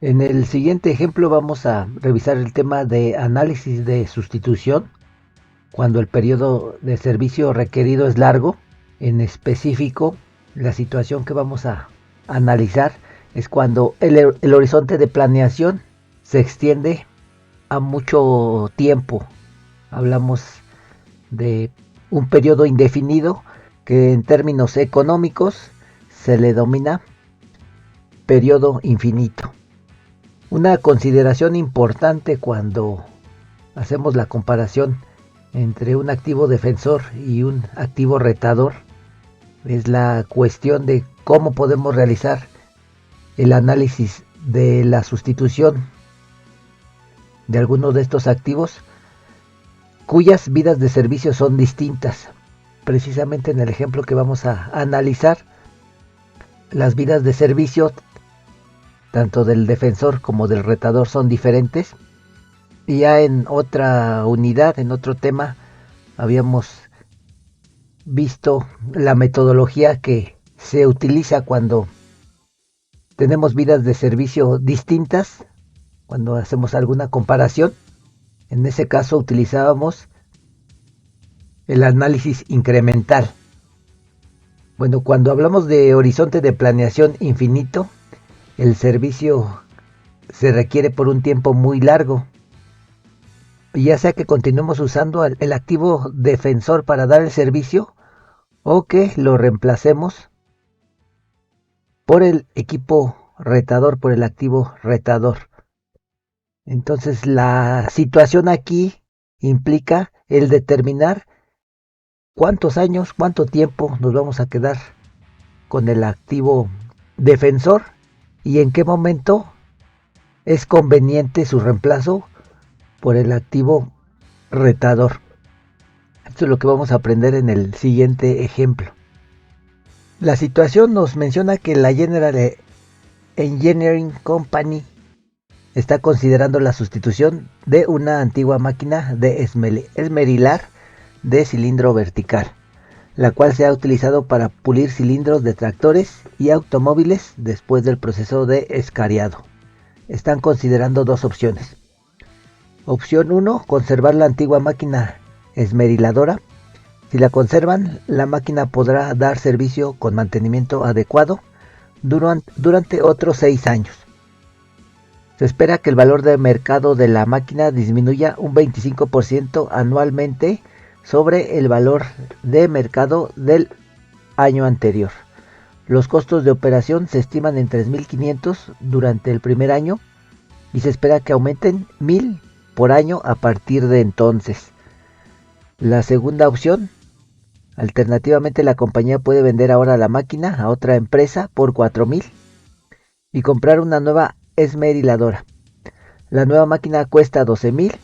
En el siguiente ejemplo vamos a revisar el tema de análisis de sustitución cuando el periodo de servicio requerido es largo. En específico, la situación que vamos a analizar es cuando el horizonte de planeación se extiende a mucho tiempo. Hablamos de un periodo indefinido que en términos económicos se le denomina periodo infinito. Una consideración importante cuando hacemos la comparación entre un activo defensor y un activo retador es la cuestión de cómo podemos realizar el análisis de la sustitución de algunos de estos activos cuyas vidas de servicio son distintas. Precisamente en el ejemplo que vamos a analizar, las vidas de servicio tanto del defensor como del retador son diferentes. Y ya en otra unidad, en otro tema, habíamos visto la metodología que se utiliza cuando tenemos vidas de servicio distintas, cuando hacemos alguna comparación. En ese caso utilizábamos el análisis incremental. Bueno, cuando hablamos de horizonte de planeación infinito, el servicio se requiere por un tiempo muy largo, ya sea que continuemos usando el activo defensor para dar el servicio o que lo reemplacemos por el equipo retador, por el activo retador. Entonces la situación aquí implica el determinar cuántos años, cuánto tiempo nos vamos a quedar con el activo defensor y en qué momento es conveniente su reemplazo por el activo retador. Esto es lo que vamos a aprender en el siguiente ejemplo. La situación nos menciona que la General Engineering Company está considerando la sustitución de una antigua máquina de esmerilar de cilindro vertical, la cual se ha utilizado para pulir cilindros de tractores y automóviles después del proceso de escariado. Están considerando dos opciones. Opción 1, conservar la antigua máquina esmeriladora. Si la conservan, la máquina podrá dar servicio con mantenimiento adecuado durante otros 6 años. Se espera que el valor de mercado de la máquina disminuya un 25% anualmente sobre el valor de mercado del año anterior. Los costos de operación se estiman en 3.500 durante el primer año y se espera que aumenten 1.000 por año a partir de entonces. La segunda opción, alternativamente la compañía puede vender ahora la máquina a otra empresa por 4.000 y comprar una nueva esmeriladora. La nueva máquina cuesta 12.000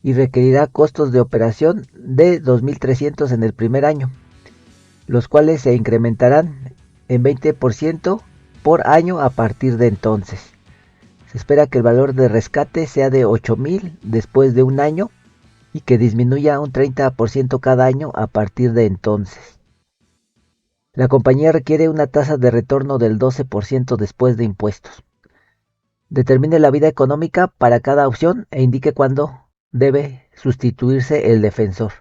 y requerirá costos de operación de 2.300 en el primer año, los cuales se incrementarán en 20% por año a partir de entonces. Se espera que el valor de rescate sea de 8.000 después de un año y que disminuya un 30% cada año a partir de entonces. La compañía requiere una tasa de retorno del 12% después de impuestos. Determine la vida económica para cada opción e indique cuándo debe sustituirse el defensor.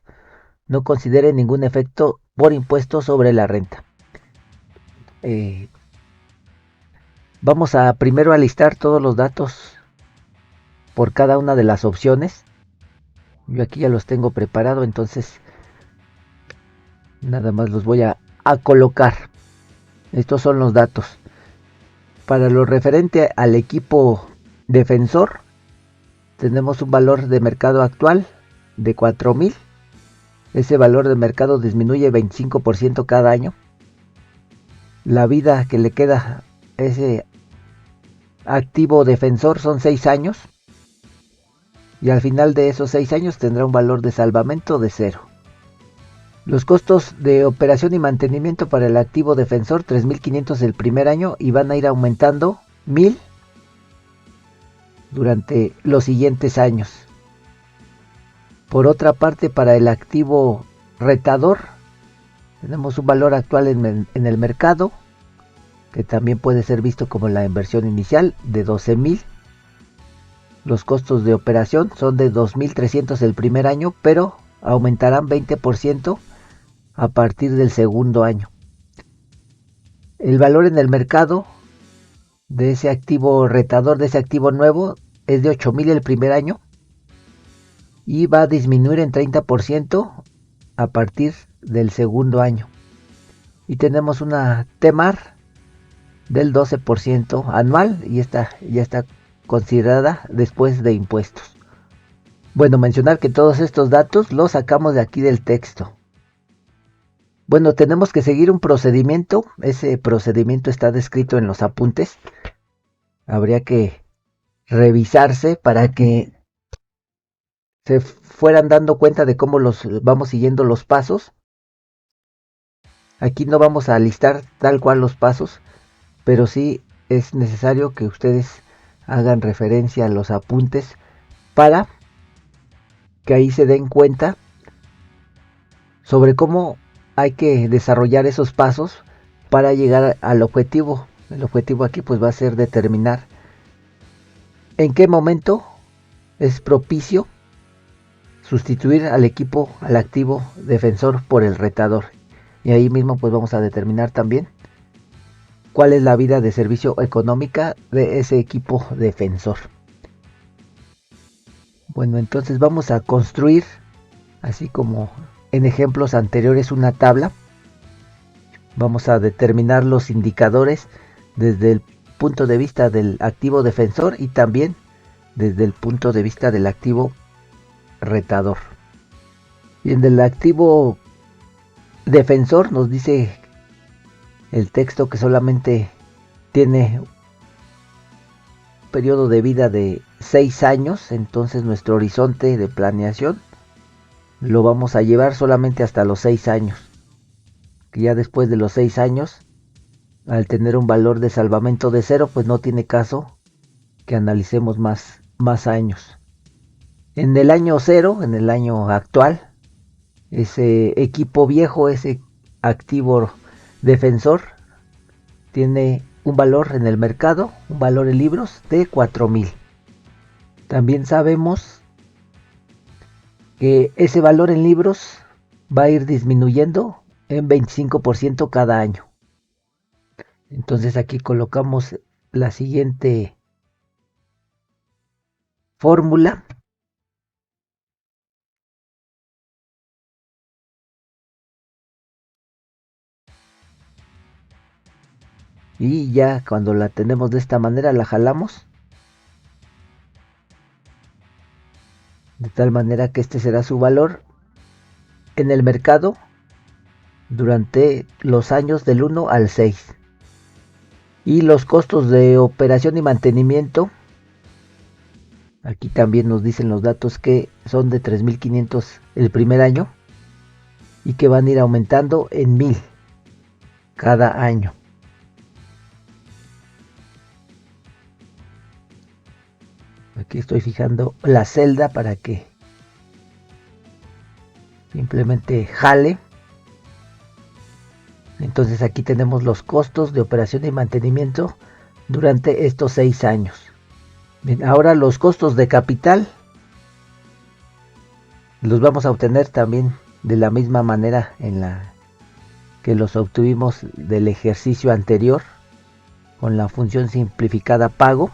No considere ningún efecto por impuesto sobre la renta. Eh, Vamos a primero alistar todos los datos por cada una de las opciones. Yo aquí ya los tengo preparados, entonces nada más los voy a colocar. Estos son los datos. Para lo referente al equipo defensor, tenemos un valor de mercado actual de 4.000. Ese valor de mercado disminuye 25% cada año. La vida que le queda a ese activo defensor son 6 años. Y al final de esos 6 años tendrá un valor de salvamento de 0. Los costos de operación y mantenimiento para el activo defensor, 3.500 el primer año y van a ir aumentando 1.000 durante los siguientes años. Por otra parte, para el activo retador, tenemos un valor actual en el mercado que también puede ser visto como la inversión inicial de 12,000. Los costos de operación son de 2,300 el primer año, pero aumentarán 20% a partir del segundo año. El valor en el mercado de ese activo retador, de ese activo nuevo, es de 8,000 el primer año y va a disminuir en 30% a partir del segundo año. Y tenemos una TEMAR del 12% anual y esta ya está considerada después de impuestos. Bueno, mencionar que todos estos datos los sacamos de aquí del texto. Bueno, tenemos que seguir un procedimiento. Ese procedimiento está descrito en los apuntes. Habría que revisarse para que se fueran dando cuenta de cómo los vamos siguiendo los pasos. Aquí no vamos a listar tal cual los pasos, pero sí es necesario que ustedes hagan referencia a los apuntes para que ahí se den cuenta sobre cómo hay que desarrollar esos pasos para llegar al objetivo. El objetivo aquí pues va a ser determinar en qué momento es propicio sustituir al equipo, al activo defensor por el retador. Y ahí mismo pues vamos a determinar también cuál es la vida de servicio económica de ese equipo defensor. Bueno, entonces vamos a construir, así como en ejemplos anteriores, una tabla. Vamos a determinar los indicadores desde el punto de vista del activo defensor y también desde el punto de vista del activo retador. Y en el activo defensor nos dice el texto que solamente tiene periodo de vida de 6 años, entonces nuestro horizonte de planeación lo vamos a llevar solamente hasta los 6 años. Que ya después de los 6 años, al tener un valor de salvamento de 0, pues no tiene caso que analicemos más años. En el año 0, en el año actual, ese equipo viejo, ese activo defensor, tiene un valor en el mercado, un valor en libros de 4,000. También sabemos que ese valor en libros va a ir disminuyendo en 25% cada año. Entonces aquí colocamos la siguiente fórmula. Y ya cuando la tenemos de esta manera la jalamos. De tal manera que este será su valor en el mercado durante los años del 1 al 6. Y los costos de operación y mantenimiento, aquí también nos dicen los datos que son de 3,500 el primer año y que van a ir aumentando en 1,000 cada año. Aquí estoy fijando la celda para que simplemente jale. Entonces aquí tenemos los costos de operación y mantenimiento durante estos 6 años. Bien, ahora los costos de capital los vamos a obtener también de la misma manera en la que los obtuvimos del ejercicio anterior con la función simplificada pago.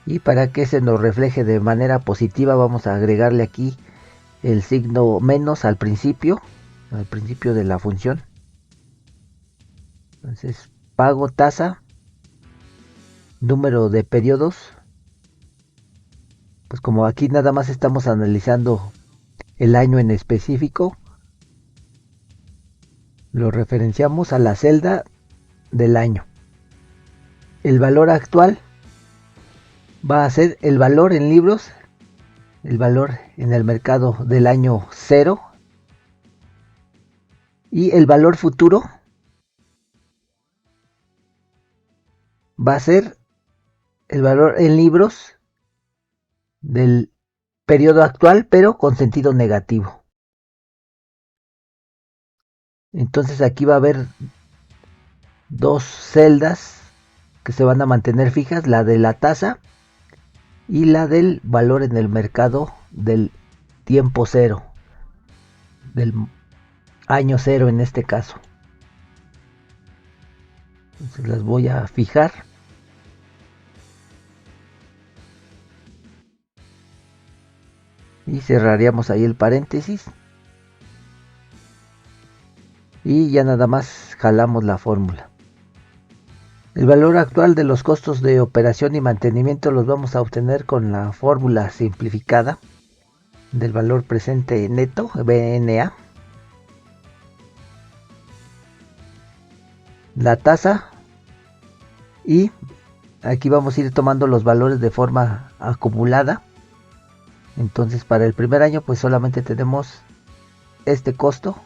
Y para que se nos refleje de manera positiva vamos a agregarle aquí el signo menos al principio de la función. Entonces pago tasa, número de periodos. Pues como aquí nada más estamos analizando el año en específico, lo referenciamos a la celda del año. El valor actual va a ser el valor en libros, el valor en el mercado del año 0, y el valor futuro va a ser el valor en libros del periodo actual, pero con sentido negativo. Entonces aquí va a haber dos celdas que se van a mantener fijas, la de la tasa y la del valor en el mercado del tiempo cero, del año cero en este caso. Entonces las voy a fijar. Y cerraríamos ahí el paréntesis. Y ya nada más jalamos la fórmula. El valor actual de los costos de operación y mantenimiento los vamos a obtener con la fórmula simplificada del valor presente neto, BNA. La tasa, y aquí vamos a ir tomando los valores de forma acumulada. Entonces para el primer año pues solamente tenemos este costo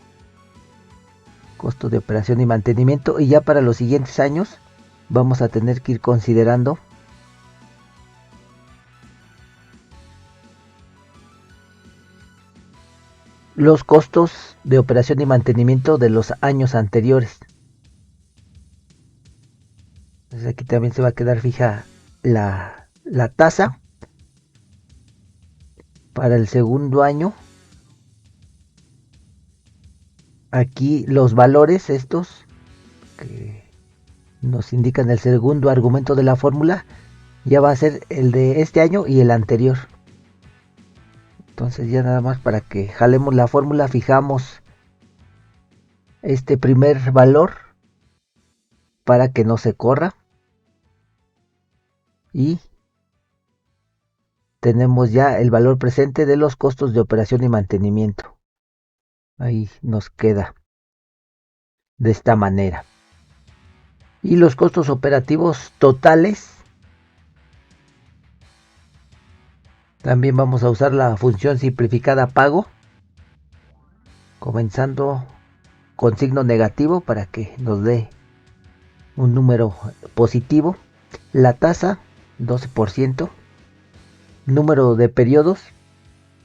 de operación y mantenimiento, y ya para los siguientes años vamos a tener que ir considerando los costos de operación y mantenimiento de los años anteriores. Entonces aquí también se va a quedar fija la tasa para el segundo año. Aquí los valores estos que nos indican el segundo argumento de la fórmula ya va a ser el de este año y el anterior. Entonces ya nada más para que jalemos la fórmula, fijamos este primer valor para que no se corra. Y tenemos ya el valor presente de los costos de operación y mantenimiento. Ahí nos queda de esta manera. Y los costos operativos totales, también vamos a usar la función simplificada pago, comenzando con signo negativo para que nos dé un número positivo. La tasa 12%, número de periodos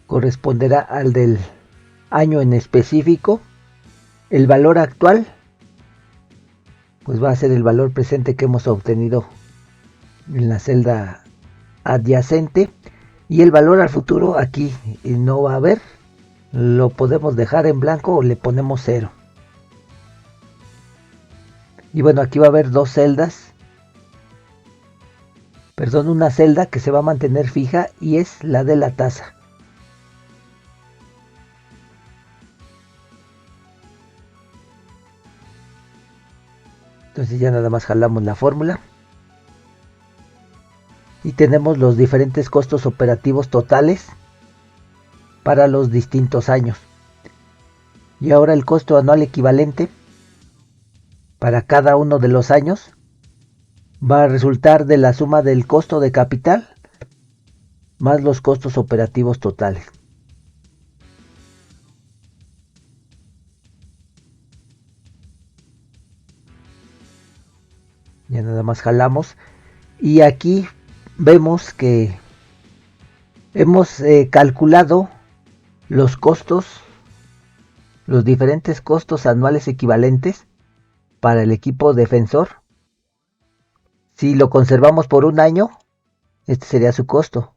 corresponderá al del año en específico. El valor actual pues va a ser el valor presente que hemos obtenido en la celda adyacente, y el valor al futuro aquí no va a haber, lo podemos dejar en blanco o le ponemos 0. Y bueno, aquí va a haber dos celdas, una celda que se va a mantener fija y es la de la tasa. Entonces ya nada más jalamos la fórmula y tenemos los diferentes costos operativos totales para los distintos años. Y ahora el costo anual equivalente para cada uno de los años va a resultar de la suma del costo de capital más los costos operativos totales. Ya nada más jalamos y aquí vemos que hemos calculado los costos, los diferentes costos anuales equivalentes para el equipo defensor. Si lo conservamos por un año, este sería su costo.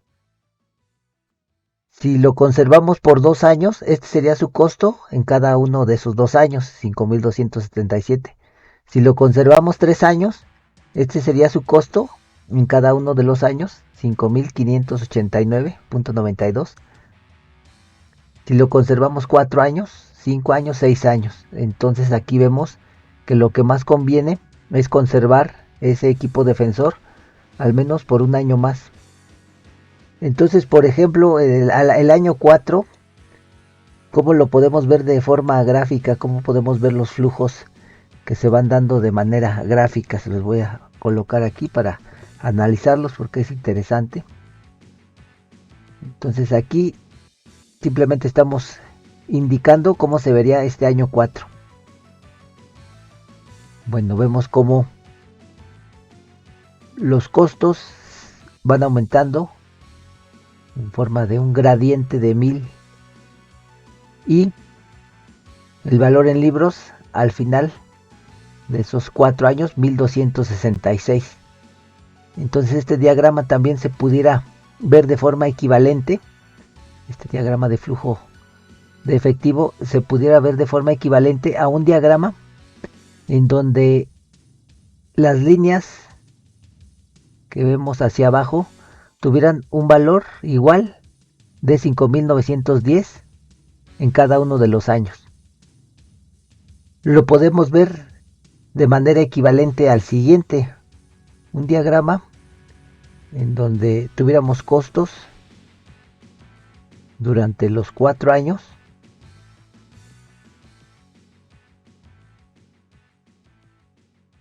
Si lo conservamos por 2 años, este sería su costo en cada uno de esos 2 años, 5,277. Si lo conservamos 3 años, este sería su costo en cada uno de los años, 5,589.92. Si lo conservamos 4 años, 5 años, 6 años. Entonces aquí vemos que lo que más conviene es conservar ese equipo defensor al menos por un año más. Entonces, por ejemplo, el año 4, ¿cómo lo podemos ver de forma gráfica? ¿Cómo podemos ver los flujos que se van dando de manera gráfica? Se los voy a colocar aquí para analizarlos porque es interesante. Entonces aquí simplemente estamos indicando cómo se vería este año 4. Bueno, vemos cómo los costos van aumentando en forma de un gradiente de 1000 y el valor en libros al final de esos 4 años, 1266. Entonces este diagrama también se pudiera ver de forma equivalente. Este diagrama de flujo de efectivo se pudiera ver de forma equivalente a un diagrama en donde las líneas que vemos hacia abajo tuvieran un valor igual de 5910 en cada uno de los años. Lo podemos ver de manera equivalente al siguiente, un diagrama en donde tuviéramos costos durante los 4 años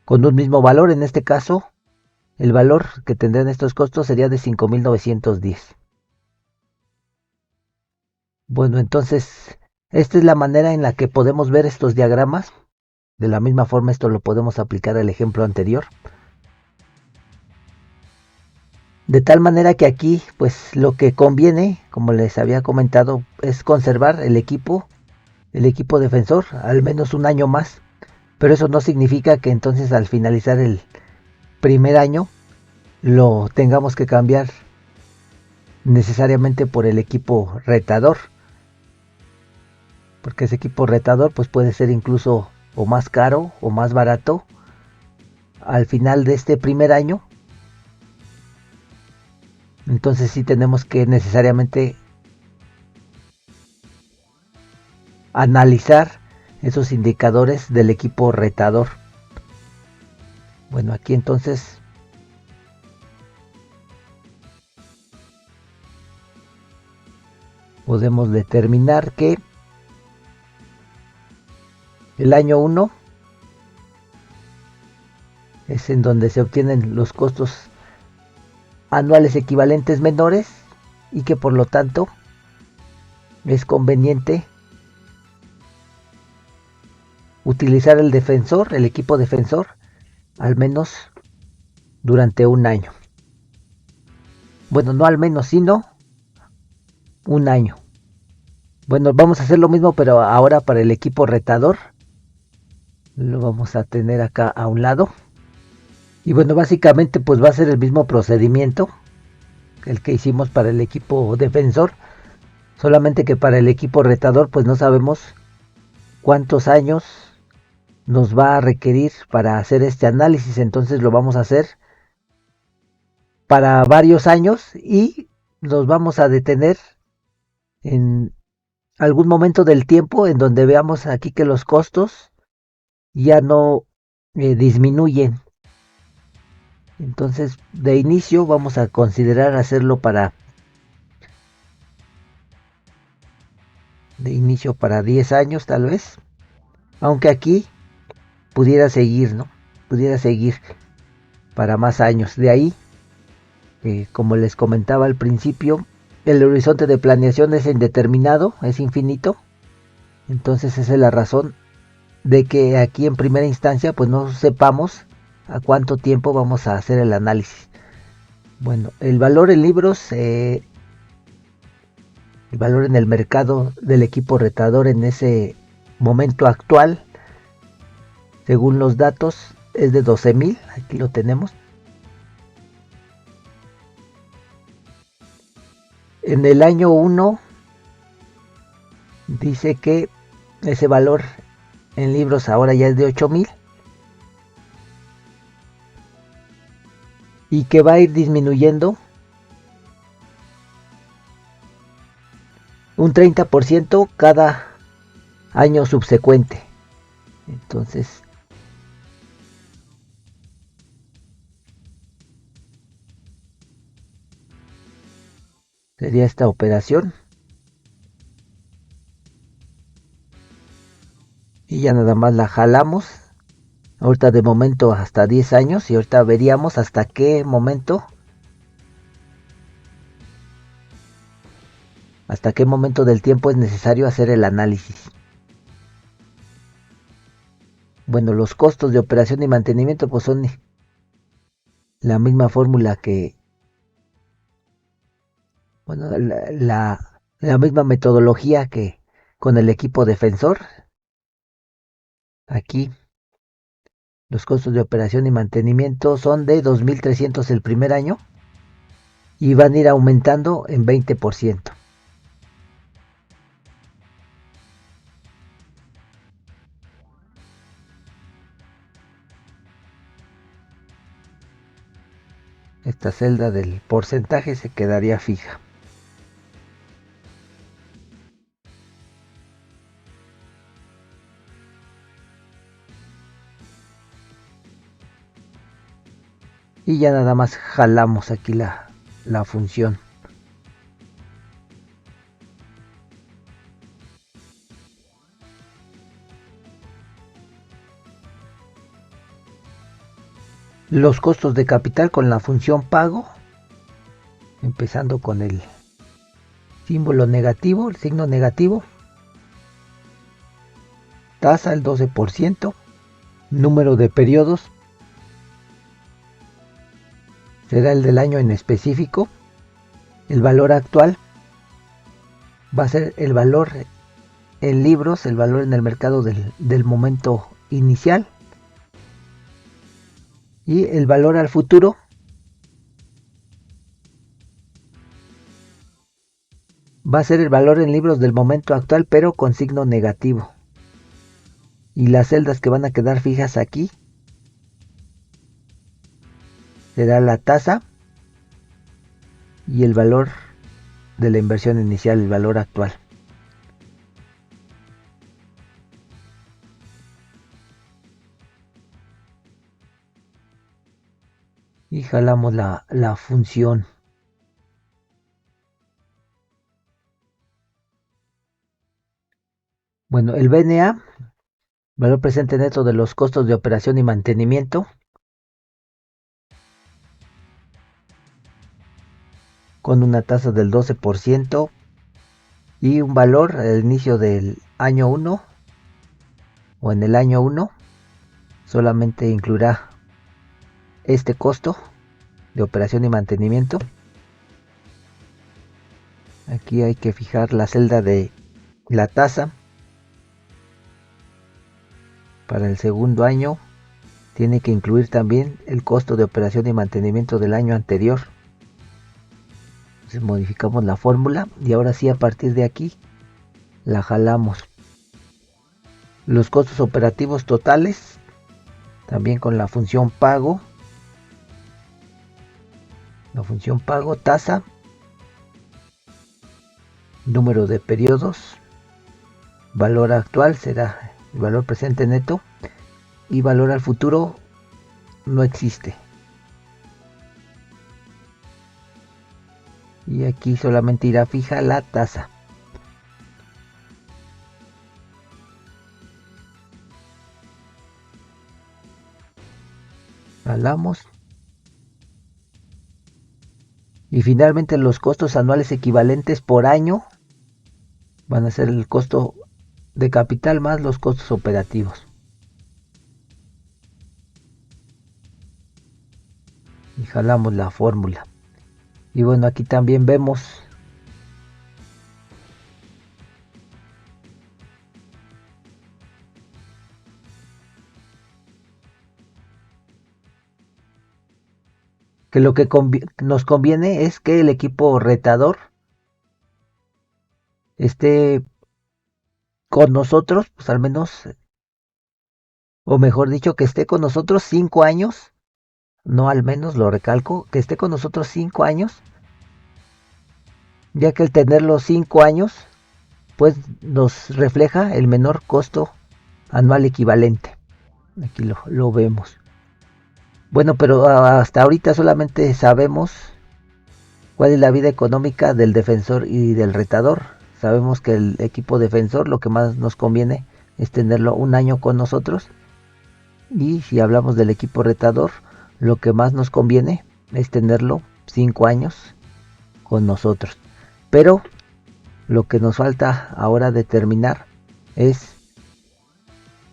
con un mismo valor. En este caso, el valor que tendrían estos costos sería de 5910. Bueno, entonces, esta es la manera en la que podemos ver estos diagramas. De la misma forma, esto lo podemos aplicar al ejemplo anterior. De tal manera que aquí, pues lo que conviene, como les había comentado, es conservar el equipo defensor, al menos un año más. Pero eso no significa que entonces al finalizar el primer año lo tengamos que cambiar necesariamente por el equipo retador, porque ese equipo retador pues puede ser incluso o más caro o más barato al final de este primer año. Entonces sí tenemos que necesariamente analizar esos indicadores del equipo retador. Bueno, aquí entonces podemos determinar que el año 1 es en donde se obtienen los costos anuales equivalentes menores y que por lo tanto es conveniente utilizar el defensor, el equipo defensor, al menos durante un año. Bueno, no al menos, sino un año. Bueno, vamos a hacer lo mismo, pero ahora para el equipo retador. Lo vamos a tener acá a un lado. Y bueno, básicamente pues va a ser el mismo procedimiento que el que hicimos para el equipo defensor. Solamente que para el equipo retador pues no sabemos cuántos años nos va a requerir para hacer este análisis. Entonces lo vamos a hacer para varios años y nos vamos a detener en algún momento del tiempo en donde veamos aquí que los costos ya no disminuyen. Entonces de inicio vamos a considerar hacerlo para 10 años tal vez, aunque aquí pudiera seguir, ¿no? Pudiera seguir para más años. De ahí, como les comentaba al principio, el horizonte de planeación es indeterminado, es infinito. Entonces esa es la razón de que aquí en primera instancia pues no sepamos a cuánto tiempo vamos a hacer el análisis. Bueno, el valor en libros, el valor en el mercado del equipo retador en ese momento actual, según los datos, es de 12,000. Aquí lo tenemos. En el año 1 dice que ese valor en libros ahora ya es de 8,000 y que va a ir disminuyendo un 30% cada año subsecuente. Entonces sería esta operación y ya nada más la jalamos. Ahorita de momento hasta 10 años y ahorita veríamos hasta qué momento del tiempo es necesario hacer el análisis. Bueno, los costos de operación y mantenimiento pues son la misma fórmula que, bueno, la misma metodología que con el equipo defensor. Aquí Los costos de operación y mantenimiento son de 2.300 el primer año y van a ir aumentando en 20%. Esta celda del porcentaje se quedaría fija. Y ya nada más jalamos aquí la función. Los costos de capital con la función pago, empezando con el símbolo negativo, el signo negativo, tasa el 12%, número de periodos será el del año en específico, el valor actual va a ser el valor en libros, el valor en el mercado del momento inicial, y el valor al futuro va a ser el valor en libros del momento actual, pero con signo negativo. Y las celdas que van a quedar fijas aquí será la tasa y el valor de la inversión inicial, el valor actual. Y jalamos la función. Bueno, el BNA, valor presente neto de los costos de operación y mantenimiento, con una tasa del 12% y un valor al inicio del año 1 o en el año 1 solamente incluirá este costo de operación y mantenimiento. Aquí hay que fijar la celda de la tasa. Para el segundo año tiene que incluir también el costo de operación y mantenimiento del año anterior. Entonces modificamos la fórmula y ahora sí, a partir de aquí la jalamos. Los costos operativos totales, también con la función pago. La función pago, tasa, número de periodos, valor actual será el valor presente neto y valor al futuro no existe. Y aquí solamente irá fija la tasa. Jalamos. Y finalmente los costos anuales equivalentes por año van a ser el costo de capital más los costos operativos. Y jalamos la fórmula. Y bueno, aquí también vemos que lo que nos conviene es que el equipo retador esté con nosotros, pues al menos, o mejor dicho, que esté con nosotros 5 años, no al menos, lo recalco, que esté con nosotros 5 años, ya que el tenerlo 5 años, pues nos refleja el menor costo anual equivalente. Aquí lo vemos. Bueno, pero hasta ahorita solamente sabemos cuál es la vida económica del defensor y del retador. Sabemos que el equipo defensor lo que más nos conviene es tenerlo un año con nosotros. Y si hablamos del equipo retador, lo que más nos conviene es tenerlo 5 años con nosotros. Pero lo que nos falta ahora determinar es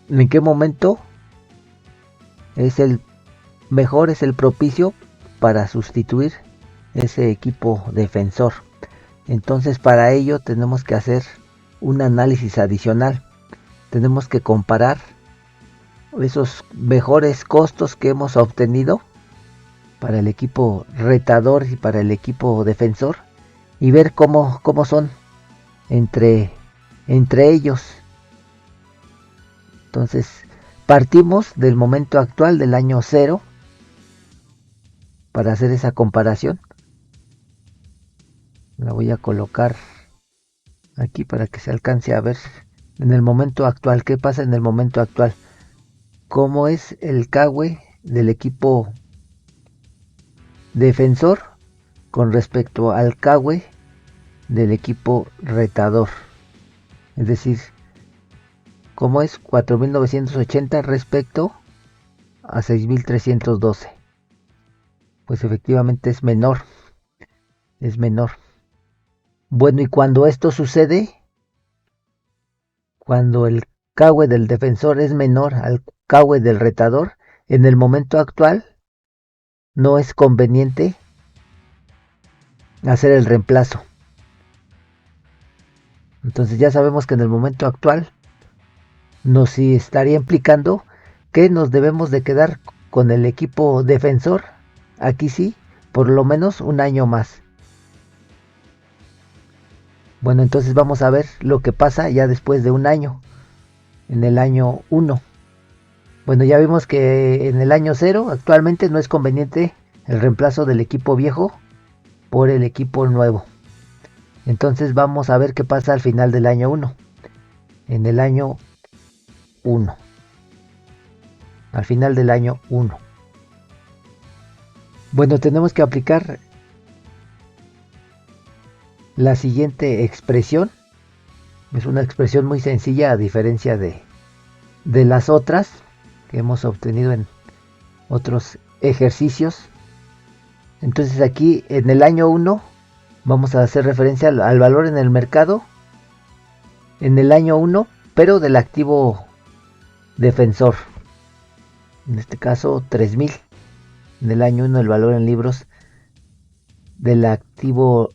en qué momento es el mejor, es el propicio para sustituir ese equipo defensor. Entonces para ello tenemos que hacer un análisis adicional. Tenemos que comparar esos mejores costos que hemos obtenido para el equipo retador y para el equipo defensor y ver cómo son entre ellos. Entonces partimos del momento actual del año 0 para hacer esa comparación. La voy a colocar aquí para que se alcance a ver en el momento actual. ¿Qué pasa en el momento actual? ¿Cómo es el CAWE del equipo defensor con respecto al CAWE del equipo retador? Es decir, ¿cómo es 4.980 respecto a 6.312? Pues efectivamente es menor. Es menor. Bueno, y cuando esto sucede, cuando el CAWE del defensor es menor al CAWE del retador, en el momento actual no es conveniente hacer el reemplazo. Entonces ya sabemos que en el momento actual nos estaría implicando que nos debemos de quedar con el equipo defensor, aquí sí, por lo menos un año más. Bueno, entonces vamos a ver lo que pasa ya después de un año, en el año 1. Bueno, ya vimos que en el año 0 actualmente no es conveniente el reemplazo del equipo viejo por el equipo nuevo. Entonces vamos a ver qué pasa al final del año 1. En el año 1. Al final del año 1. Bueno, tenemos que aplicar la siguiente expresión. Es una expresión muy sencilla a diferencia de las otras que hemos obtenido en otros ejercicios. Entonces aquí en el año 1 vamos a hacer referencia al valor en el mercado en el año 1, pero del activo defensor. En este caso 3.000. En el año 1 el valor en libros del activo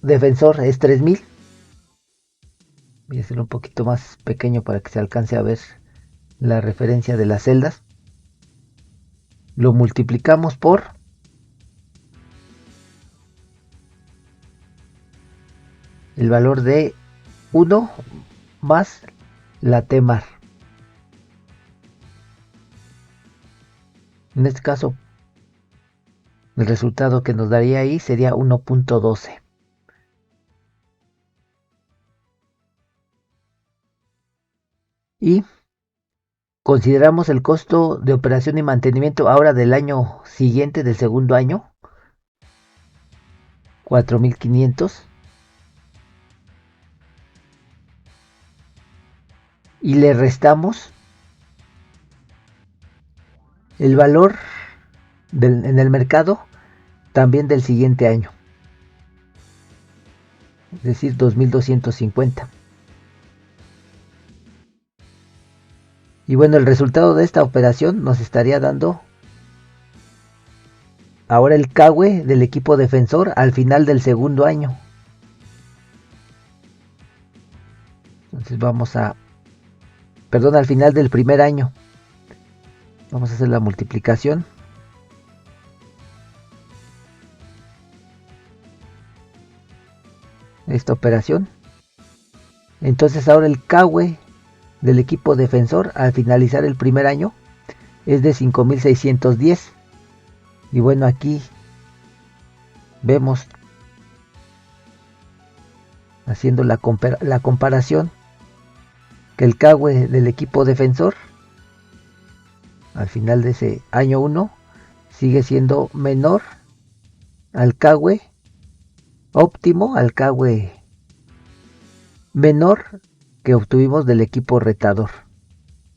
defensor es 3.000. Voy a hacerlo un poquito más pequeño para que se alcance a ver la referencia de las celdas. Lo multiplicamos por el valor de 1 más la TEMAR. En este caso, el resultado que nos daría ahí sería 1.12. Y consideramos el costo de operación y mantenimiento ahora del año siguiente, del segundo año, 4.500. Y le restamos el valor en el mercado también del siguiente año, es decir, 2.250. Y bueno, el resultado de esta operación nos estaría dando ahora el CAWE del equipo defensor al final del segundo año. Entonces al final del primer año. Vamos a hacer la multiplicación. Esta operación. Entonces ahora el CAWE del equipo defensor al finalizar el primer año es de 5.610. Y bueno, aquí vemos, haciendo la comparación, que el CAWE del equipo defensor al final de ese año 1 sigue siendo menor al CAWE óptimo, al CAWE menor que obtuvimos del equipo retador.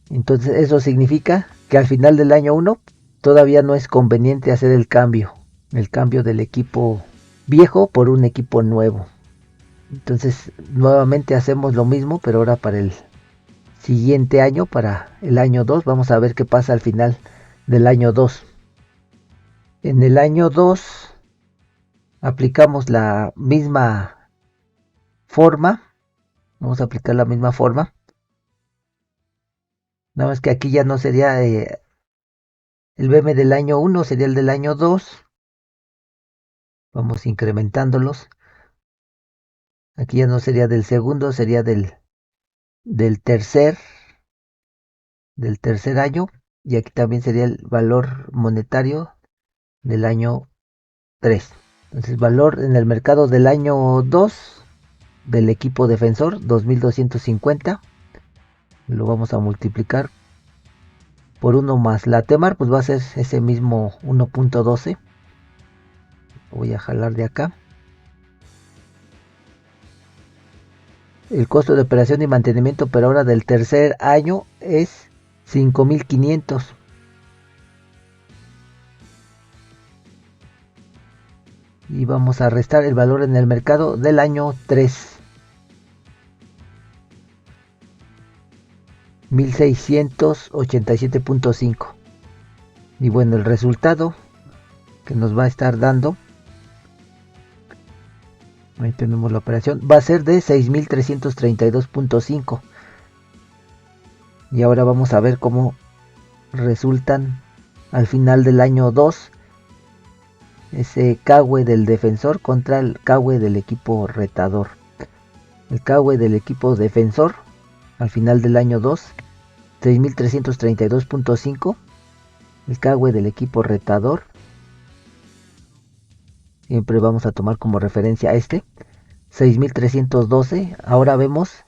Entonces eso significa que al final del año 1 todavía no es conveniente hacer el cambio del equipo viejo por un equipo nuevo. Entonces nuevamente hacemos lo mismo, pero ahora para el siguiente año, para el año 2, vamos a ver qué pasa al final del año 2. En el año 2 aplicamos la misma forma. Vamos a aplicar la misma forma. Nada más que aquí ya no sería el BM del año 1, sería el del año 2. Vamos incrementándolos. Aquí ya no sería del segundo, sería del tercer, del tercer año. Y aquí también sería el valor monetario del año 3. Entonces, valor en el mercado del año 2 del equipo defensor, 2250. Lo vamos a multiplicar por 1 más la Temar, pues va a ser ese mismo 1.12. Voy a jalar de acá. El costo de operación y mantenimiento por hora del tercer año es 5500. Y vamos a restar el valor en el mercado del año 3. 1687.5. Y bueno, el resultado que nos va a estar dando, ahí tenemos la operación, va a ser de 6332.5. Y ahora vamos a ver cómo resultan al final del año 2 ese KW del defensor contra el KW del equipo retador. El KW del equipo defensor al final del año 2, 6332.5. El KW del equipo retador, siempre vamos a tomar como referencia este, 6312. Ahora vemos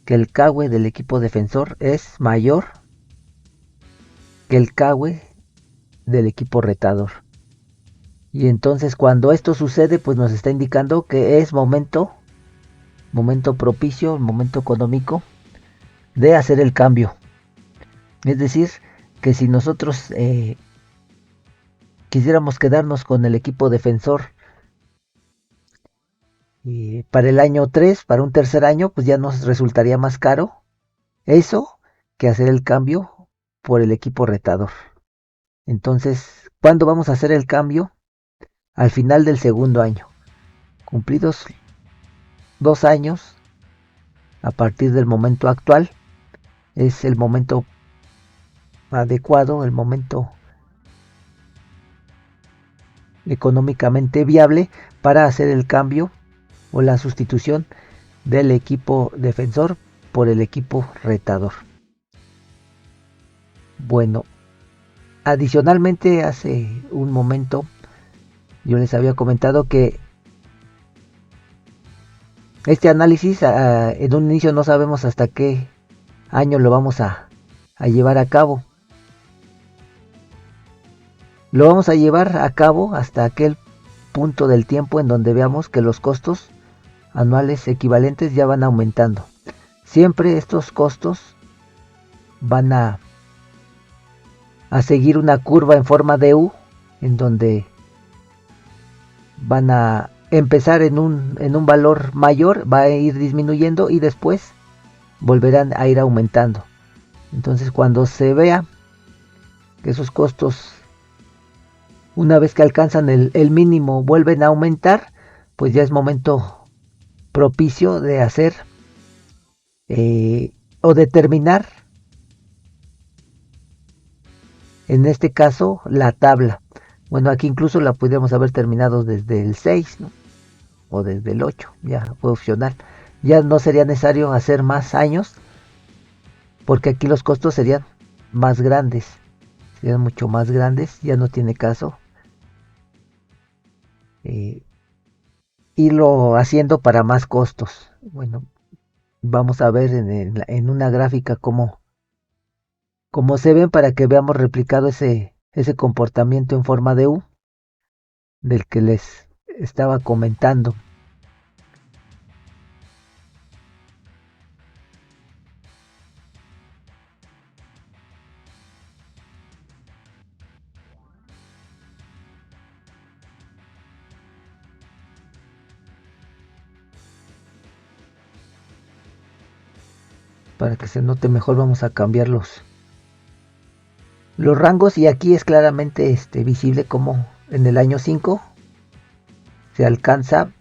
que el KW del equipo defensor es mayor que el KW del equipo retador. Y entonces cuando esto sucede, pues nos está indicando que es momento propicio, momento económico de hacer el cambio. Es decir, que si nosotros quisiéramos quedarnos con el equipo defensor para el año 3, para un tercer año, pues ya nos resultaría más caro eso que hacer el cambio por el equipo retador. Entonces, ¿cuándo vamos a hacer el cambio? Al final del segundo año. Cumplidos 2 años, a partir del momento actual, es el momento adecuado, el momento económicamente viable para hacer el cambio o la sustitución del equipo defensor por el equipo retador. Bueno, adicionalmente hace un momento yo les había comentado que este análisis en un inicio no sabemos hasta qué año lo vamos a llevar a cabo. Lo vamos a llevar a cabo hasta aquel punto del tiempo en donde veamos que los costos anuales equivalentes ya van aumentando. Siempre estos costos van a seguir una curva en forma de U, en donde van a empezar en un valor mayor, va a ir disminuyendo y después volverán a ir aumentando. Entonces, cuando se vea que esos costos, una vez que alcanzan el mínimo, vuelven a aumentar, pues ya es momento propicio de hacer o determinar, en este caso, la tabla. Bueno, aquí incluso la pudiéramos haber terminado desde el 6, ¿no? O desde el 8, ya fue opcional. Ya no sería necesario hacer más años, porque aquí los costos serían más grandes, serían mucho más grandes, ya no tiene caso irlo haciendo para más costos. Bueno, vamos a ver en una gráfica cómo se ven, para que veamos replicado ese comportamiento en forma de U del que les estaba comentando. Para que se note mejor, vamos a cambiar los rangos, y aquí es claramente visible como en el año 5 se alcanza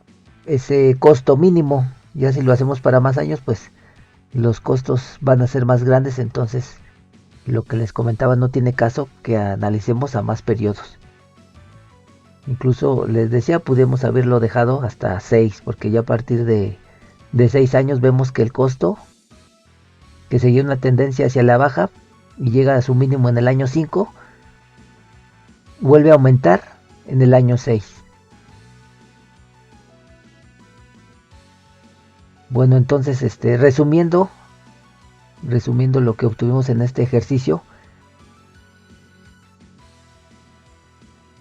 ese costo mínimo. Ya si lo hacemos para más años, pues los costos van a ser más grandes, entonces lo que les comentaba, no tiene caso que analicemos a más periodos. Incluso les decía, pudimos haberlo dejado hasta 6, porque ya a partir de 6 años vemos que el costo, que seguía una tendencia hacia la baja y llega a su mínimo en el año 5, vuelve a aumentar en el año 6. Bueno, entonces resumiendo lo que obtuvimos en este ejercicio,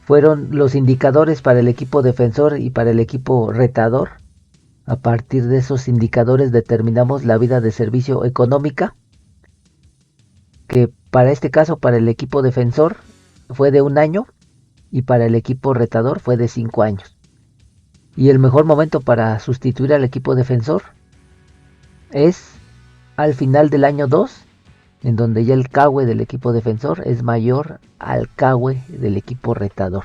fueron los indicadores para el equipo defensor y para el equipo retador. A partir de esos indicadores determinamos la vida de servicio económica, que para este caso, para el equipo defensor fue de 1 año y para el equipo retador fue de 5 años. Y el mejor momento para sustituir al equipo defensor es al final del año 2, en donde ya el CAUE del equipo defensor es mayor al CAUE del equipo retador.